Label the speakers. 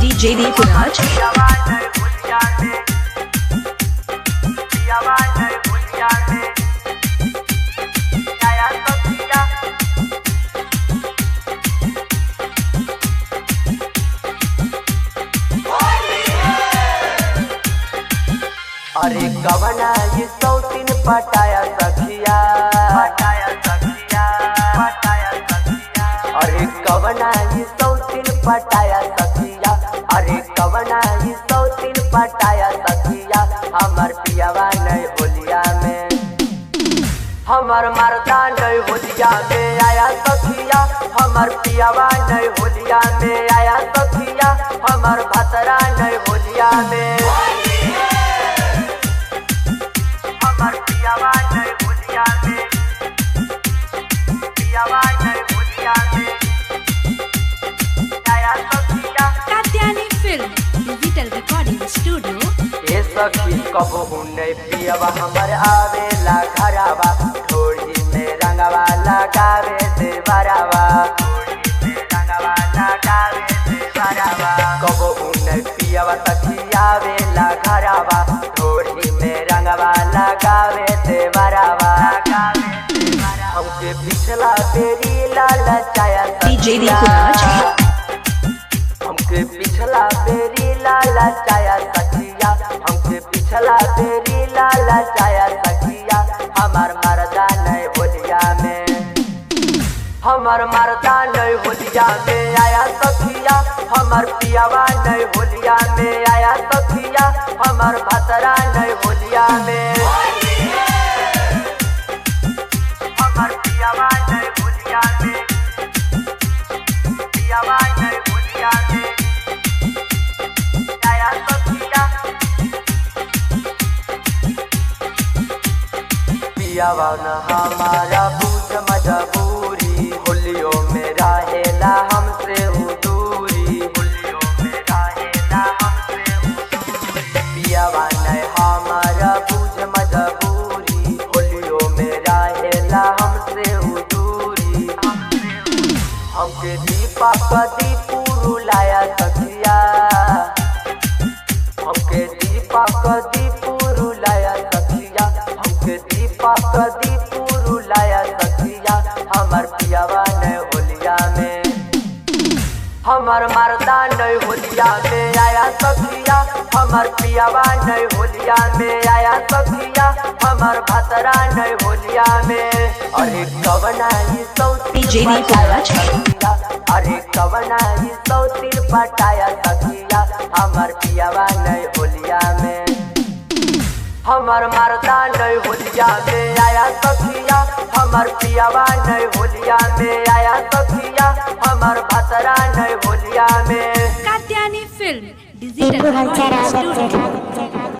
Speaker 1: DJ Deeparaj.
Speaker 2: अरे कवना ये सौतीन पटाया सखिया, पटाया सखिया, पटाया सखिया। अरे कवना ये सौतीन पटाया सखिया, अरे कवना ये सौतीन पटाया सखिया। हमर पियावा नहीं होलिया में, हमर मर्दा नहीं होलिया में आया सखिया। हमर पियावा नहीं होलिया में आया सखिया। हमर भतरा नहीं होलिया में, हमर पियावा नहीं होलिया में, पियावा नहीं होलिया में आया सखिया।
Speaker 1: Katyayani film digital recording studio.
Speaker 2: ए सखी कबहू नहीं पियावा हमर आवेला घरावा, थोड़ी में रंगवा लगावे देवरावा, थोड़ी में रंगवा लगावे देवरावा। कबहू नहीं पियावा सखी आवेला घरावा, थोड़ी में रंगवा लगावे देवरावा। हमके पिछला बेरी लालचाया
Speaker 1: DJ Deeparaj.
Speaker 2: हमके पिछला बेरी लालचाया सखिया, हमके पिछला बेरी लालचाया सखिया। हमार मर्दा नहीं होलिया में, हमार मर्दा नहीं होलिया में आया सखिया। हमार पियावा नहीं होलिया में आया सखिया। हमार भतरा नहीं होलिया में, हमर पियावा नहीं होलिया में, पियावा नहीं होलिया में आया सखिया। पियावा न हमारा बुझ मजबूरी, होलियो में रहेला हमसे उ दूरी, होलियो में रहेला हमसे उ दूरी। पियावा नहीं हमारा बुझ मजबूरी, होलियो में रहेला हमसे उ दूरी। हमके दीपक दीपुरु लाया सखिया, हमके दीपक दीपुरु लाया सखिया। हमके दीपक दीपुरु लाया सखिया। हमर पियावा नहीं होलिया में, हमर मर्दा नहीं होलिया में आया सखिया। हमर पियावा नहीं होलिया में आया सखिया। हमर भतरा नहीं होलिया में। अरे कवना ये सौतीन
Speaker 1: DJ
Speaker 2: पटाया
Speaker 1: Deeparaj.
Speaker 2: सखिया, अरे कवना ये सौतीन पटाया सखिया। हमर पियावा नहीं होलिया में, हमर मर्दा नहीं होलिया में आया सखिया। हमर पियावा नहीं होलिया में आया सखिया। हमर भतरा नहीं होलिया में।
Speaker 1: Katyayani film digital recording studio.